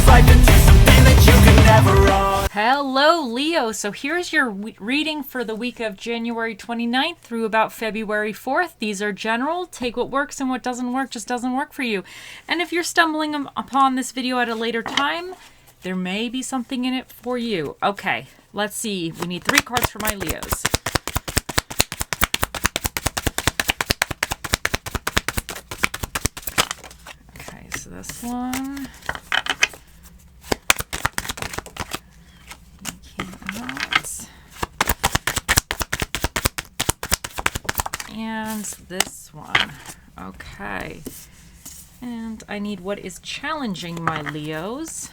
life into something that you can never own. Hello, Leo. So here's your reading for the week of January 29th through about February 4th. These are general. Take what works and what doesn't work just doesn't work for you. And if you're stumbling upon this video at a later time, there may be something in it for you. Okay, let's see. We need 3 cards for my Leos. Okay, so this one. And this one. Okay. And I need what is challenging my Leos.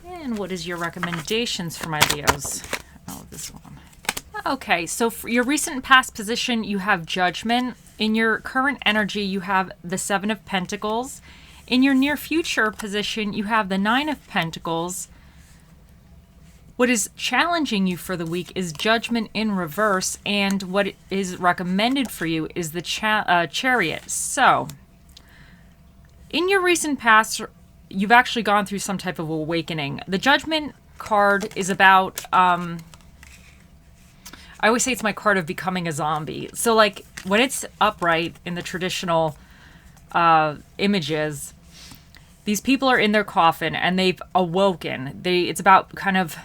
And what is your recommendations for my Leos? Oh, this one. Okay, so for your recent past position, you have Judgment. In your current energy, you have the 7 of Pentacles. In your near future position, you have the 9 of Pentacles. What is challenging you for the week is Judgment in reverse, and what is recommended for you is the Chariot. So, in your recent past, you've actually gone through some type of awakening. The Judgment card is about, I always say it's my card of becoming a zombie. So, like, when it's upright in the traditional images, these people are in their coffin and they've awoken. It's about kind of,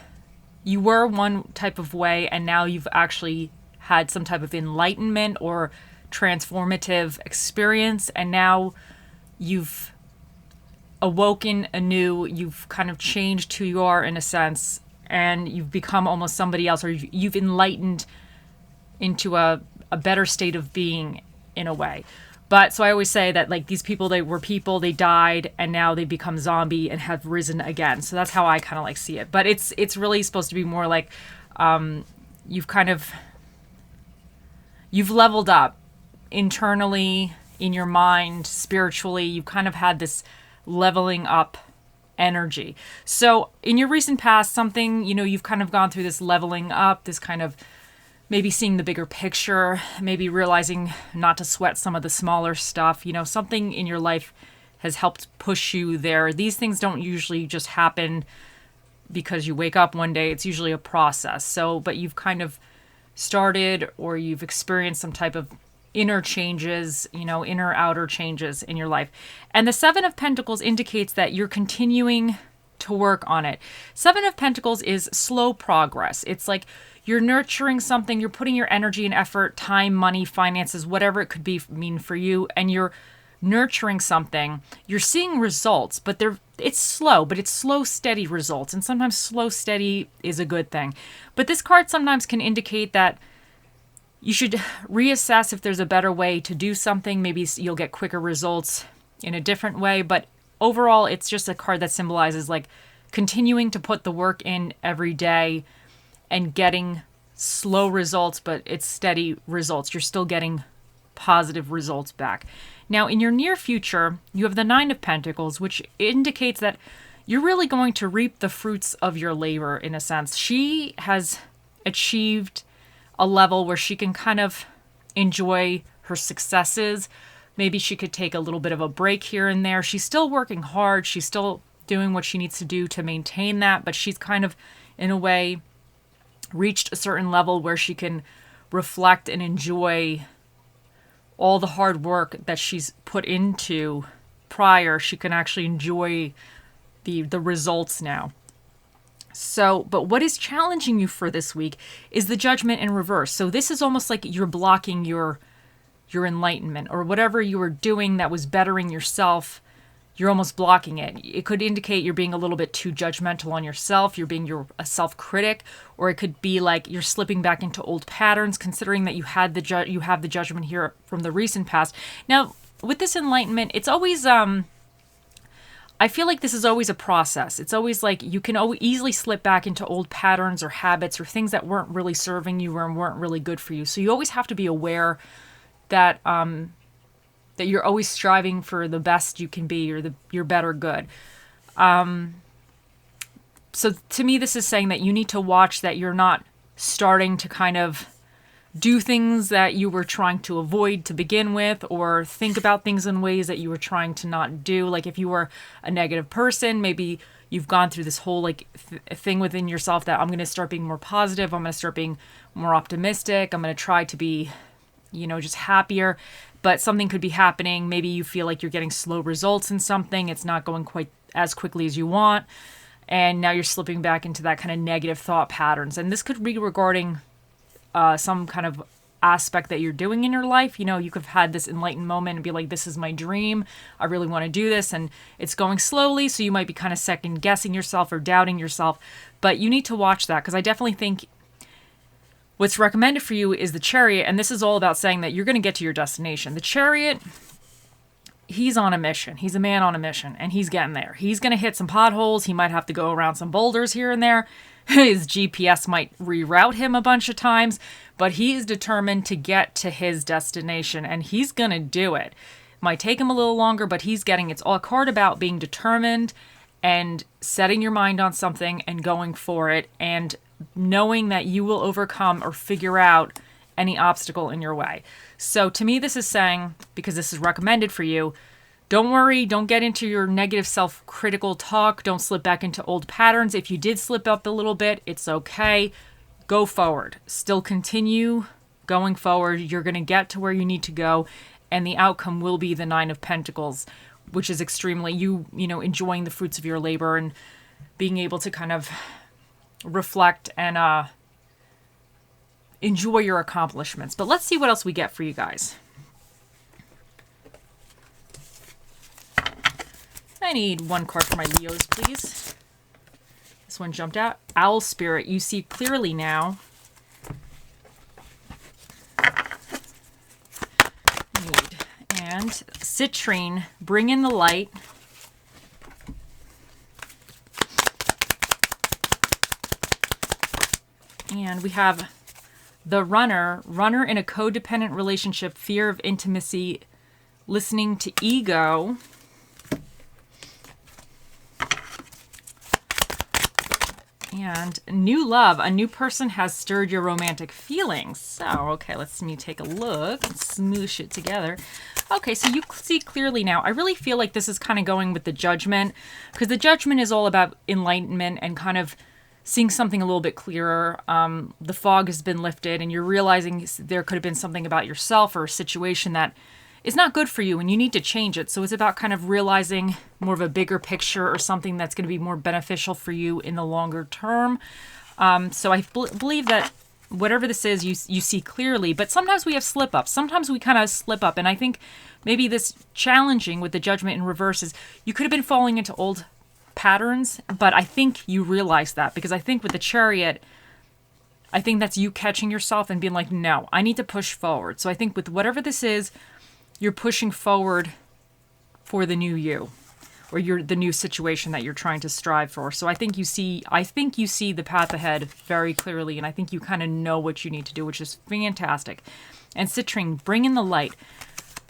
you were one type of way and now you've actually had some type of enlightenment or transformative experience, and now you've awoken anew. You've kind of changed who you are in a sense, and you've become almost somebody else, or you've enlightened into a better state of being in a way. But so I always say that, like, these people, they were people, they died, and now they become zombie and have risen again. So that's how I kind of like see it. But it's really supposed to be more like you've leveled up internally, in your mind, spiritually. You've kind of had this leveling up energy. So in your recent past, something, you've kind of gone through this leveling up, this kind of maybe seeing the bigger picture, maybe realizing not to sweat some of the smaller stuff. Something in your life has helped push you there. These things don't usually just happen because you wake up one day. It's usually a process. So, but you've kind of started, or you've experienced some type of inner changes, inner outer changes in your life. And the 7 of Pentacles indicates that you're continuing to work on it. 7 of Pentacles is slow progress. It's like you're nurturing something, you're putting your energy and effort, time, money, finances, whatever it could mean for you, and you're nurturing something. You're seeing results, but it's slow, but it's slow, steady results. And sometimes slow, steady is a good thing. But this card sometimes can indicate that you should reassess if there's a better way to do something. Maybe you'll get quicker results in a different way. But overall, it's just a card that symbolizes like continuing to put the work in every day and getting slow results, but it's steady results. You're still getting positive results back. Now, in your near future, you have the 9 of Pentacles, which indicates that you're really going to reap the fruits of your labor, in a sense. She has achieved a level where she can kind of enjoy her successes. Maybe she could take a little bit of a break here and there. She's still working hard. She's still doing what she needs to do to maintain that, but she's kind of, in a way, reached a certain level where she can reflect and enjoy all the hard work that she's put into prior. She can actually enjoy the results now. So, but what is challenging you for this week is the Judgment in reverse. So this is almost like you're blocking your enlightenment, or whatever you were doing that was bettering yourself. You're almost blocking it. It could indicate you're being a little bit too judgmental on yourself. You're being a self-critic, or it could be like you're slipping back into old patterns, considering that you have the Judgment here from the recent past. Now, with this enlightenment, it's always I feel like this is always a process. It's always like you can easily slip back into old patterns or habits or things that weren't really serving you or weren't really good for you. So you always have to be aware that that you're always striving for the best you can be, or your better good. So to me, this is saying that you need to watch that you're not starting to kind of do things that you were trying to avoid to begin with, or think about things in ways that you were trying to not do. Like if you were a negative person, maybe you've gone through this whole thing within yourself that I'm going to start being more positive. I'm going to start being more optimistic. I'm going to try to be, just happier. But something could be happening. Maybe you feel like you're getting slow results in something. It's not going quite as quickly as you want. And now you're slipping back into that kind of negative thought patterns. And this could be regarding some kind of aspect that you're doing in your life. You could have had this enlightened moment and be like, this is my dream. I really want to do this. And it's going slowly. So you might be kind of second guessing yourself or doubting yourself. But you need to watch that, because I definitely think what's recommended for you is the Chariot. And this is all about saying that you're going to get to your destination. The Chariot, he's on a mission. He's a man on a mission, and he's getting there. He's going to hit some potholes. He might have to go around some boulders here and there. His GPS might reroute him a bunch of times, but he is determined to get to his destination, and he's going to do it. Might take him a little longer, but he's getting it. It's all a card about being determined and setting your mind on something and going for it, and knowing that you will overcome or figure out any obstacle in your way. So to me, this is saying, because this is recommended for you, don't worry, don't get into your negative self-critical talk, don't slip back into old patterns. If you did slip up a little bit, it's okay. Go forward. Still continue going forward. You're going to get to where you need to go, and the outcome will be the Nine of Pentacles, which is extremely enjoying the fruits of your labor and being able to kind of reflect and enjoy your accomplishments. But let's see what else we get for you guys. I need one card for my Leos, please. This one jumped out. Owl Spirit, you see clearly now. And Citrine, bring in the light. And we have the Runner in a codependent relationship, fear of intimacy, listening to ego. And New Love, a new person has stirred your romantic feelings. So, okay, let me take a look and smoosh it together. Okay, so you see clearly now. I really feel like this is kind of going with the Judgment, because the Judgment is all about enlightenment and kind of seeing something a little bit clearer. The fog has been lifted, and you're realizing there could have been something about yourself or a situation that is not good for you, and you need to change it. So it's about kind of realizing more of a bigger picture or something that's going to be more beneficial for you in the longer term. So I believe that whatever this is, you see clearly, but sometimes we have slip-ups. Sometimes we kind of slip up, and I think maybe this challenging with the Judgment in reverse is you could have been falling into old patterns, but I think you realize that, because I think with the Chariot, I think that's you catching yourself and being like, no, I need to push forward. So I think with whatever this is, you're pushing forward for the new you, or the new situation that you're trying to strive for. So I think you see the path ahead very clearly, and I think you kind of know what you need to do, which is fantastic. And Citrine, bring in the light.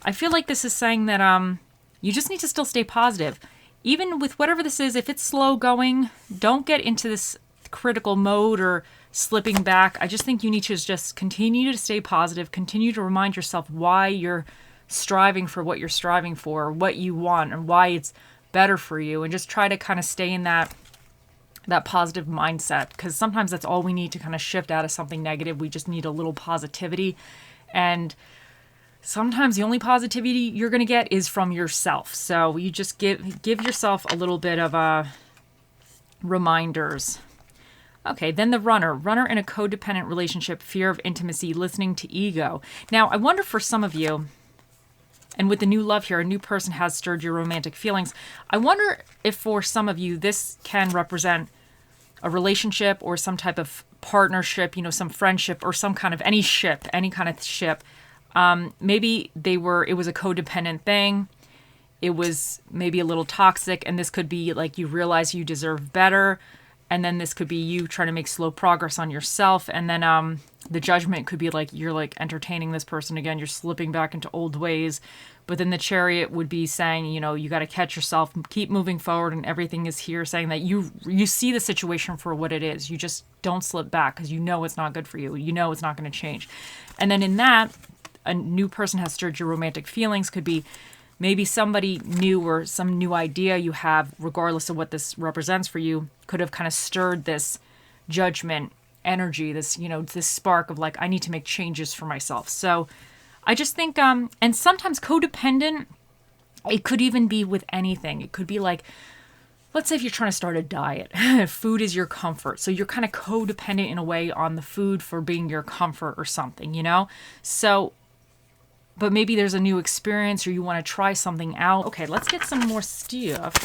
I feel like this is saying that you just need to still stay positive. Even with whatever this is, if it's slow going, don't get into this critical mode or slipping back. I just think you need to just continue to stay positive, continue to remind yourself why you're striving for what you're striving for, what you want, and why it's better for you, and just try to kind of stay in that positive mindset, because sometimes that's all we need to kind of shift out of something negative. We just need a little positivity, and sometimes the only positivity you're going to get is from yourself. So you just give yourself a little bit of reminders. Okay, then the runner in a codependent relationship, fear of intimacy, listening to ego. Now, I wonder for some of you, and with the New Love here, a new person has stirred your romantic feelings. I wonder if for some of you, this can represent a relationship or some type of partnership, some friendship or some kind of any kind of ship. Maybe it was a codependent thing. It was maybe a little toxic, and this could be like you realize you deserve better. And then this could be you trying to make slow progress on yourself. And then The Judgment could be like you're like entertaining this person again, you're slipping back into old ways. But then the Chariot would be saying, you know, you got to catch yourself, keep moving forward, and everything is here, saying that you see the situation for what it is. You just don't slip back because you know it's not good for you. You know it's not going to change. And then in that, a new person has stirred your romantic feelings. Could be maybe somebody new or some new idea you have, regardless of what this represents for you, could have kind of stirred this Judgment energy, this, you know, this spark of like, I need to make changes for myself. So I just think, and sometimes codependent, it could even be with anything. It could be like, let's say if you're trying to start a diet, food is your comfort. So you're kind of codependent in a way on the food for being your comfort or something, you know? So, but maybe there's a new experience or you want to try something out. Okay, let's get some more stuff.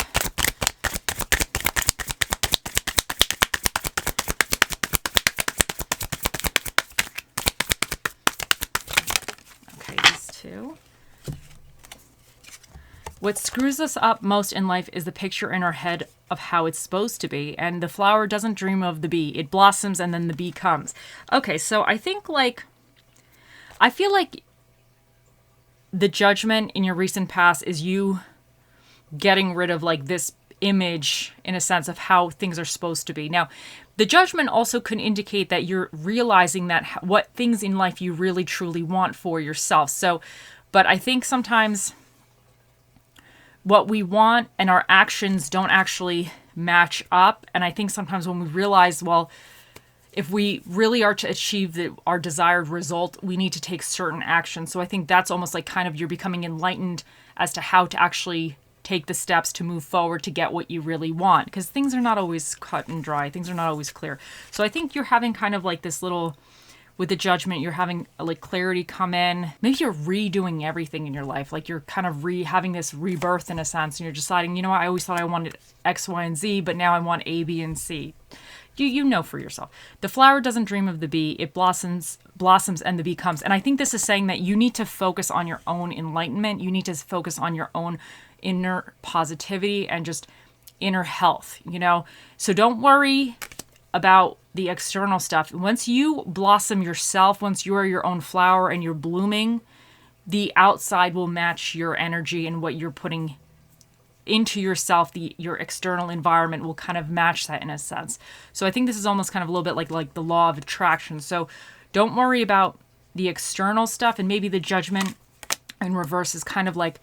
What screws us up most in life is the picture in our head of how it's supposed to be. And the flower doesn't dream of the bee. It blossoms and then the bee comes. Okay, so I think like, I feel like the Judgment in your recent past is you getting rid of like this image in a sense of how things are supposed to be. Now, the Judgment also can indicate that you're realizing that what things in life you really truly want for yourself. So, but I think sometimes what we want and our actions don't actually match up. And I think sometimes when we realize, well, if we really are to achieve our desired result, we need to take certain actions. So I think that's almost like kind of you're becoming enlightened as to how to actually take the steps to move forward to get what you really want. Because things are not always cut and dry. Things are not always clear. So I think you're having kind of like this little, with the Judgment, you're having like clarity come in. Maybe you're redoing everything in your life. Like you're kind of having this rebirth in a sense. And you're deciding, you know what, I always thought I wanted X, Y, and Z, but now I want A, B, and C. You know for yourself. The flower doesn't dream of the bee. It blossoms and the bee comes. And I think this is saying that you need to focus on your own enlightenment. You need to focus on your own inner positivity and just inner health, you know? So don't worry about the external stuff. Once you blossom yourself, once you are your own flower and you're blooming, the outside will match your energy and what you're putting into yourself. Your external environment will kind of match that in a sense. So I think this is almost kind of a little bit like the law of attraction. So don't worry about the external stuff, and maybe the Judgment in reverse is kind of like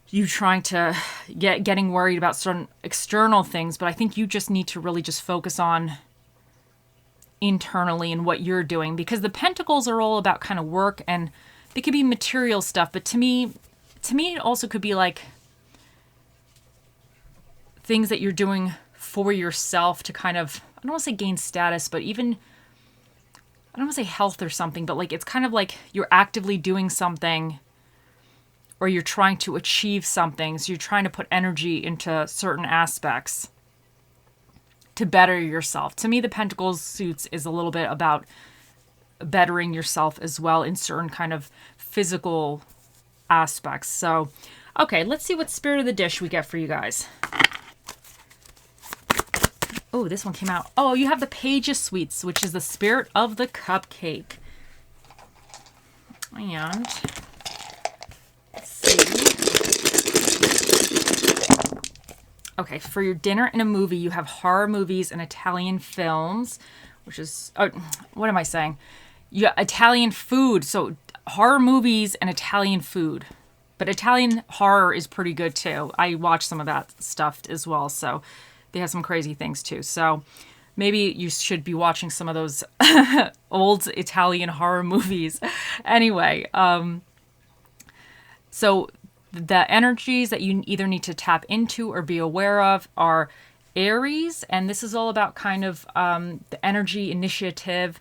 you trying to getting worried about certain external things. But I think you just need to really just focus on internally and what you're doing, because the Pentacles are all about kind of work and they could be material stuff. But to me it also could be like things that you're doing for yourself to kind of, I don't want to say gain status, but even, I don't want to say health or something, but like it's kind of like you're actively doing something or you're trying to achieve something. So you're trying to put energy into certain aspects to better yourself. To me, the Pentacles suits is a little bit about bettering yourself as well in certain kind of physical aspects. So, okay, let's see what Spirit of the Dish we get for you guys. Oh, this one came out. Oh, you have the Page of Sweets, which is the Spirit of the Cupcake. And let's see. Okay, for your dinner and a movie, you have horror movies and Italian films, which is, oh, what am I saying? Yeah, Italian food. So horror movies and Italian food. But Italian horror is pretty good too. I watch some of that stuff as well. So they have some crazy things too. So maybe you should be watching some of those old Italian horror movies. Anyway, so the energies that you either need to tap into or be aware of are Aries. And this is all about kind of the energy, initiative,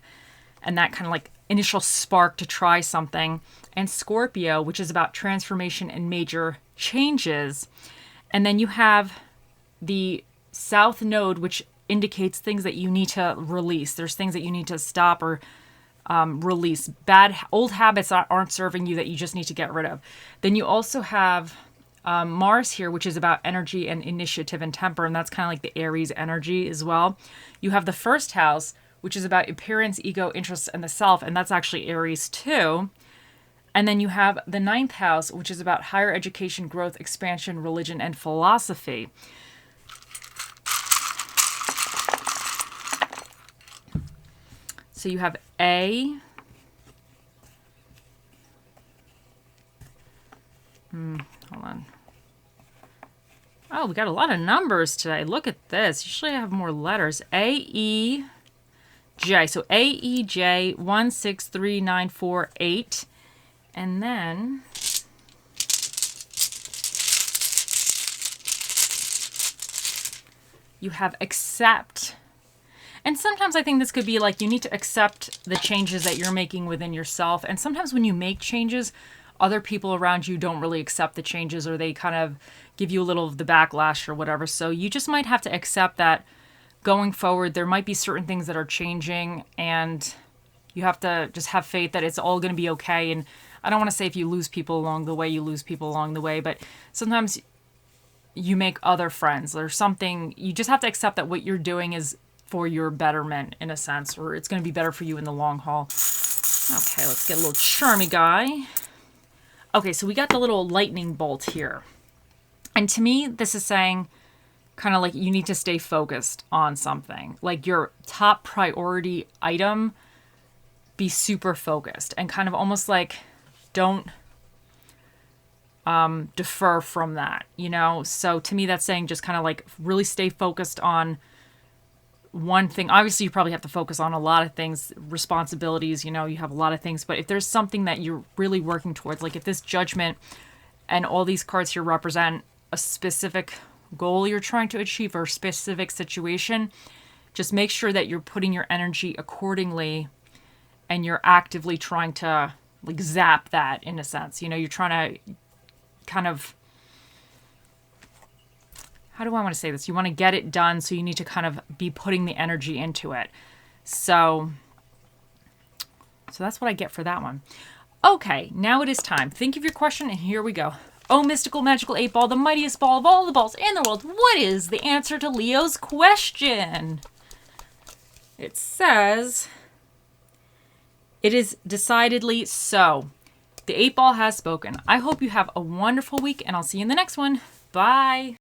and that kind of like initial spark to try something. And Scorpio, which is about transformation and major changes. And then you have the South Node, which indicates things that you need to release. There's things that you need to stop or release. Bad old habits that aren't serving you that you just need to get rid of. Then you also have Mars here, which is about energy and initiative and temper, and that's kind of like the Aries energy as well. You have the first house, which is about appearance, ego, interests, and the self. And that's actually Aries too. And then you have the ninth house, which is about higher education, growth, expansion, religion, and philosophy. So you have A. Hold on. Oh, we got a lot of numbers today. Look at this. Usually I have more letters. A, E, J. So A, E, J, 1, 6, 3, 9, 4, 8. And then you have accept. And sometimes I think this could be like you need to accept the changes that you're making within yourself. And sometimes when you make changes, other people around you don't really accept the changes, or they kind of give you a little of the backlash or whatever. So you just might have to accept that going forward, there might be certain things that are changing, and you have to just have faith that it's all going to be okay. And I don't want to say if you lose people along the way, you lose people along the way, but sometimes you make other friends. There's something, you just have to accept that what you're doing is for your betterment in a sense, or it's going to be better for you in the long haul. Okay, let's get a little charmy guy. Okay, so we got the little lightning bolt here. And to me, this is saying kind of like you need to stay focused on something. Like your top priority item, be super focused and kind of almost like don't defer from that, you know? So to me, that's saying just kind of like really stay focused on one thing. Obviously, you probably have to focus on a lot of things, responsibilities, you know, you have a lot of things. But if there's something that you're really working towards, like if this Judgment and all these cards here represent a specific goal you're trying to achieve or a specific situation, just make sure that you're putting your energy accordingly and you're actively trying to like zap that in a sense. You know, you're trying to kind of, how do I want to say this? You want to get it done, so you need to kind of be putting the energy into it. So that's what I get for that one. Okay, now it is time. Think of your question, and here we go. Oh, mystical, magical 8-ball, the mightiest ball of all the balls in the world. What is the answer to Leo's question? It says, it is decidedly so. The 8-ball has spoken. I hope you have a wonderful week, and I'll see you in the next one. Bye.